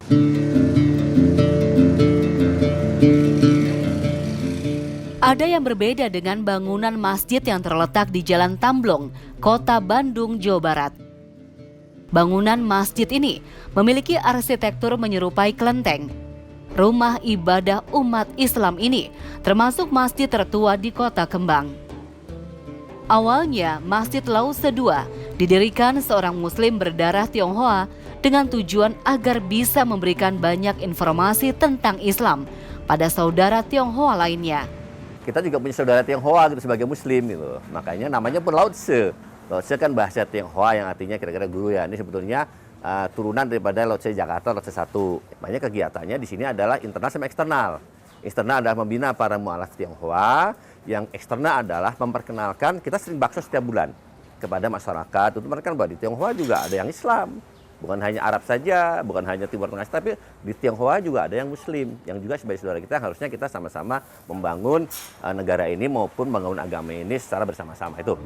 Ada yang berbeda dengan bangunan masjid yang terletak di Jalan Tamblong, Kota Bandung, Jawa Barat. Bangunan masjid ini memiliki arsitektur menyerupai kelenteng. Rumah ibadah umat Islam ini termasuk masjid tertua di Kota Kembang. Awalnya, Masjid Lause II didirikan seorang Muslim berdarah Tionghoa dengan tujuan agar bisa memberikan banyak informasi tentang Islam pada saudara Tionghoa lainnya. Kita juga punya saudara Tionghoa gitu sebagai Muslim gitu. Makanya namanya pun Laotse. Laotse kan bahasa Tionghoa yang artinya kira-kira guru ya. Ini sebetulnya turunan daripada Laotse Jakarta, Laotse 1. Banyak kegiatannya di sini adalah internal sama eksternal. Eksternal adalah membina para mu'alaf Tionghoa, yang eksternal adalah memperkenalkan, kita sering bakso setiap bulan kepada masyarakat. Untuk mereka bahwa di Tionghoa juga ada yang Islam. Bukan hanya Arab saja, bukan hanya Timur Tengah, tapi di Tionghoa juga ada yang Muslim, yang juga sebagai saudara kita harusnya kita sama-sama membangun negara ini maupun membangun agama ini secara bersama-sama itu.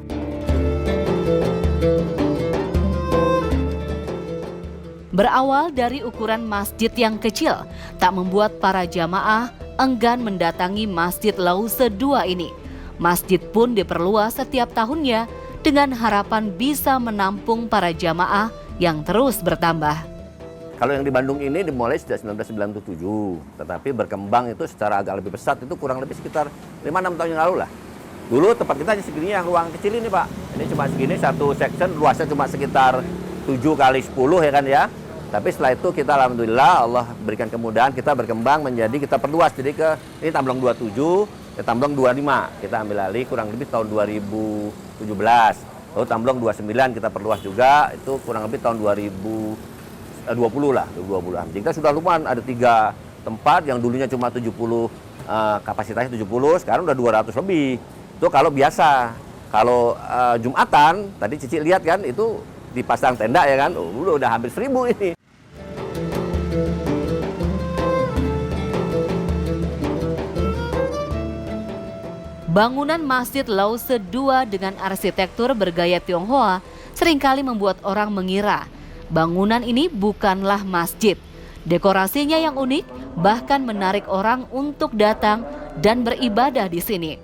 Berawal dari ukuran masjid yang kecil, tak membuat para jamaah enggan mendatangi Masjid Lause II ini. Masjid pun diperluas setiap tahunnya dengan harapan bisa menampung para jamaah yang terus bertambah. Kalau yang di Bandung ini dimulai sejak 1997, tetapi berkembang itu secara agak lebih pesat itu kurang lebih sekitar 5-6 tahun yang lalu lah. Dulu tempat kita hanya segini yang ruang kecil ini Pak. Ini cuma segini, satu section luasnya cuma sekitar 7 kali 10 ya kan ya. Tapi setelah itu kita alhamdulillah Allah berikan kemudahan, kita berkembang menjadi kita perluas. Jadi ini Tamblong 27, Tamblong 25. Kita ambil alih kurang lebih tahun 2017. Lalu Tamblong 29 kita perluas juga, itu kurang lebih tahun 2020 lah, 2020. Kita sudah lumayan ada 3 tempat yang dulunya cuma 70, kapasitasnya 70, sekarang udah 200 lebih. Itu kalau biasa. Kalau Jumatan, tadi Cici lihat kan, itu dipasang tenda ya kan, udah hampir 1000 ini. Bangunan Masjid Lause II dengan arsitektur bergaya Tionghoa seringkali membuat orang mengira bangunan ini bukanlah masjid. Dekorasinya yang unik bahkan menarik orang untuk datang dan beribadah di sini.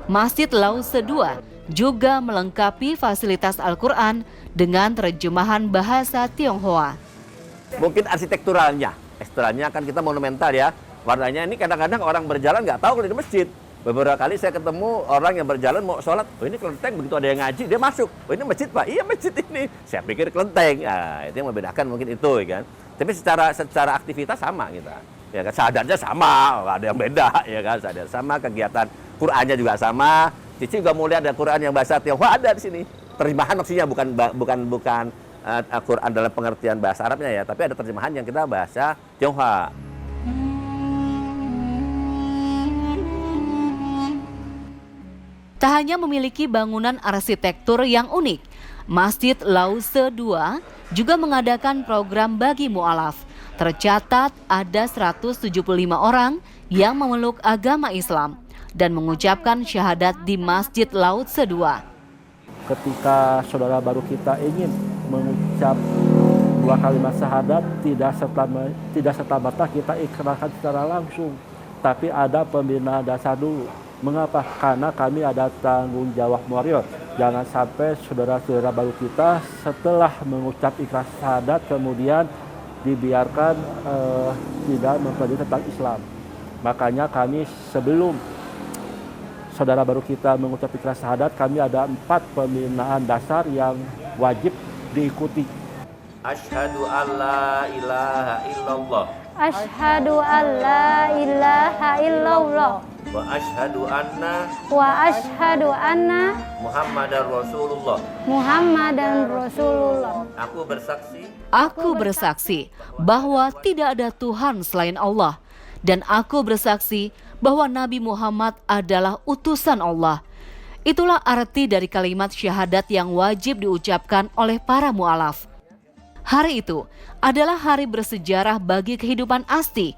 Masjid Lause II juga melengkapi fasilitas Al-Quran dengan terjemahan bahasa Tionghoa. Mungkin arsitekturalnya, ekstranya kan kita monumental ya. Warnanya ini kadang-kadang orang berjalan nggak tahu kalau di masjid. Beberapa kali saya ketemu orang yang berjalan mau sholat, oh ini kelenteng, begitu ada yang ngaji, dia masuk. Oh ini masjid Pak, iya masjid ini. Saya pikir kelenteng, nah, itu yang membedakan mungkin itu kan. Tapi secara aktivitas sama kita. Ya kan, sahadatnya sama, nggak ada yang beda ya kan, sahadat sama, kegiatan Qur'annya juga sama. Cici juga mau lihat ada Qur'an yang bahasa Tionghoa ada di sini. Terjemahan maksudnya bukan Qur'an dalam pengertian bahasa Arabnya ya, tapi ada terjemahan yang kita bahasa Tionghoa. Tak hanya memiliki bangunan arsitektur yang unik, Masjid Lause II juga mengadakan program bagi mu'alaf. Tercatat ada 175 orang yang memeluk agama Islam dan mengucapkan syahadat di Masjid Lause II. Ketika saudara baru kita ingin mengucap 2 kalimat syahadat, tidak serta-merta kita ikrarkan secara langsung, tapi ada pembinaan dasar dulu. Mengapa? Karena kami ada tanggung jawab moral. Jangan sampai saudara-saudara baru kita setelah mengucap ikhlas syahadat kemudian dibiarkan tidak mempelajari tentang Islam. Makanya kami sebelum saudara baru kita mengucap ikhlas syahadat, kami ada 4 pembinaan dasar yang wajib diikuti. Asyhadu alla ilaha illallah. Asyhadu alla ilaha illallah. Wa asyhadu anna Muhammadar Rasulullah. Muhammadan Rasulullah. Aku bersaksi bahwa tidak ada Tuhan selain Allah, dan aku bersaksi bahwa Nabi Muhammad adalah utusan Allah. Itulah arti dari kalimat syahadat yang wajib diucapkan oleh para mu'alaf. Hari itu adalah hari bersejarah bagi kehidupan Asti.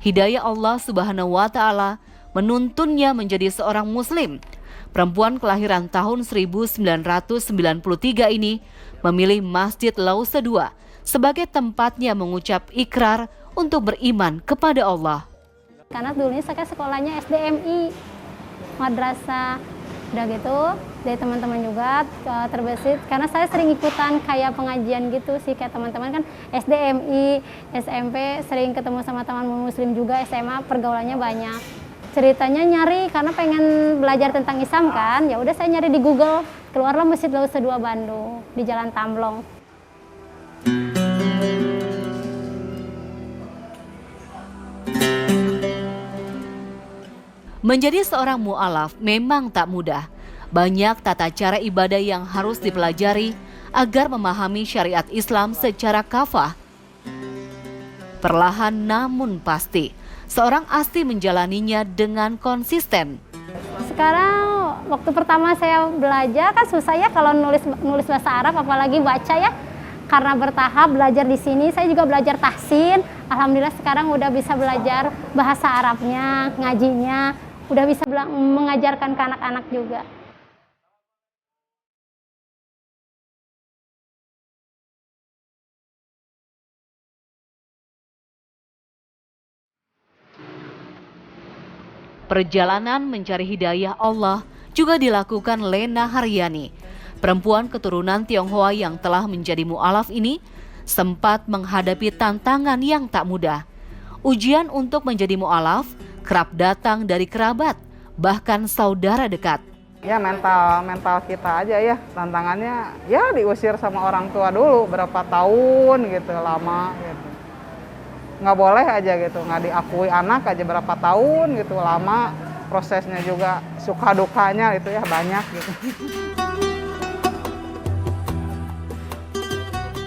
Hidayah Allah Subhanahu wa Ta'ala menuntunnya menjadi seorang Muslim. Perempuan kelahiran tahun 1993 ini memilih Masjid Lause II sebagai tempatnya mengucap ikrar untuk beriman kepada Allah. Karena dulunya saya sekolahnya SDMI, madrasah. Udah gitu, dari teman-teman juga terbesit. Karena saya sering ikutan kayak pengajian gitu sih, kayak teman-teman kan SDMI, SMP, sering ketemu sama teman muslim juga, SMA, pergaulannya banyak. Ceritanya nyari karena pengen belajar tentang Islam kan, ya udah saya nyari di Google, keluarlah Masjid Lausa II Bandung di Jalan Tamblong. Menjadi seorang mu'alaf memang tak mudah. Banyak tata cara ibadah yang harus dipelajari agar memahami syariat Islam secara kafah. Perlahan namun pasti, seorang Asti menjalaninya dengan konsisten. Sekarang waktu pertama saya belajar kan susah ya kalau nulis bahasa Arab, apalagi baca ya. Karena bertahap belajar di sini, saya juga belajar tahsin. Alhamdulillah sekarang udah bisa belajar bahasa Arabnya, ngajinya, udah bisa mengajarkan ke anak-anak juga. Perjalanan mencari hidayah Allah juga dilakukan Lena Haryani. Perempuan keturunan Tionghoa yang telah menjadi mu'alaf ini sempat menghadapi tantangan yang tak mudah. Ujian untuk menjadi mu'alaf kerap datang dari kerabat, bahkan saudara dekat. Ya mental kita aja ya, tantangannya ya diusir sama orang tua dulu berapa tahun gitu, lama gitu. Nggak boleh aja gitu, nggak diakui anak aja berapa tahun gitu, lama. Prosesnya juga suka dukanya itu ya banyak gitu.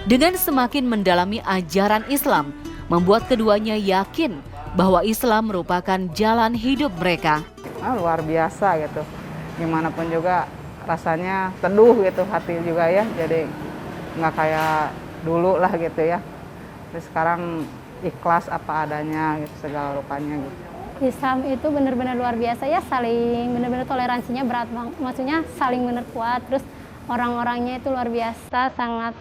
Dengan semakin mendalami ajaran Islam, membuat keduanya yakin bahwa Islam merupakan jalan hidup mereka. Luar biasa gitu, gimana pun juga rasanya teduh gitu hati juga ya, jadi nggak kayak dulu lah gitu ya. Terus sekarang ikhlas apa adanya gitu, segala rupanya gitu. Islam itu benar-benar luar biasa ya, saling benar-benar toleransinya berat banget, maksudnya saling benar kuat, terus orang-orangnya itu luar biasa, sangat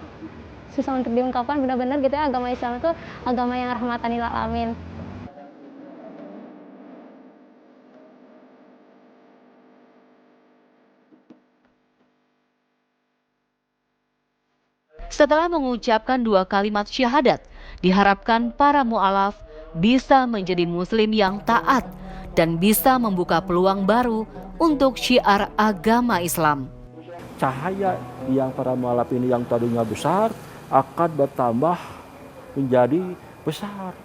susah untuk diungkapkan benar-benar gitu ya. Agama Islam itu agama yang rahmatan lil alamin. Setelah mengucapkan 2 kalimat syahadat, diharapkan para mu'alaf bisa menjadi muslim yang taat dan bisa membuka peluang baru untuk syiar agama Islam. Cahaya yang para mu'alaf ini yang tadinya besar akan bertambah menjadi besar.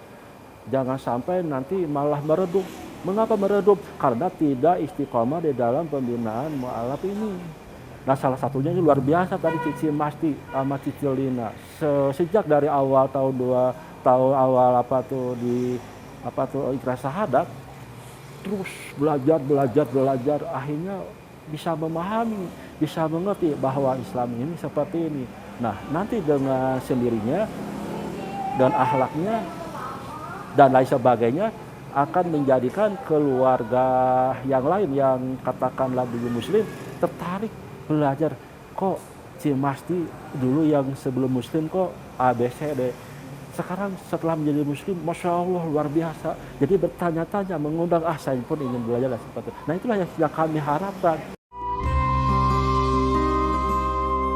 Jangan sampai nanti malah meredup. Mengapa meredup? Karena tidak istiqomah di dalam pembinaan mu'alaf ini. Nah, salah satunya ini luar biasa tadi Cici Masti sama Cici Lina. Sejak dari awal tahun awal ikrar syahadat, terus belajar, akhirnya bisa memahami, bisa mengerti bahwa Islam ini seperti ini. Nah, nanti dengan sendirinya dan akhlaknya dan lain sebagainya akan menjadikan keluarga yang lain yang katakanlah dulu muslim tertarik belajar, kok Cimasti dulu yang sebelum muslim kok ABCD, sekarang setelah menjadi muslim Masya Allah luar biasa, jadi bertanya-tanya, mengundang saya pun ingin belajar seperti itu. Nah, itulah yang kami harapkan.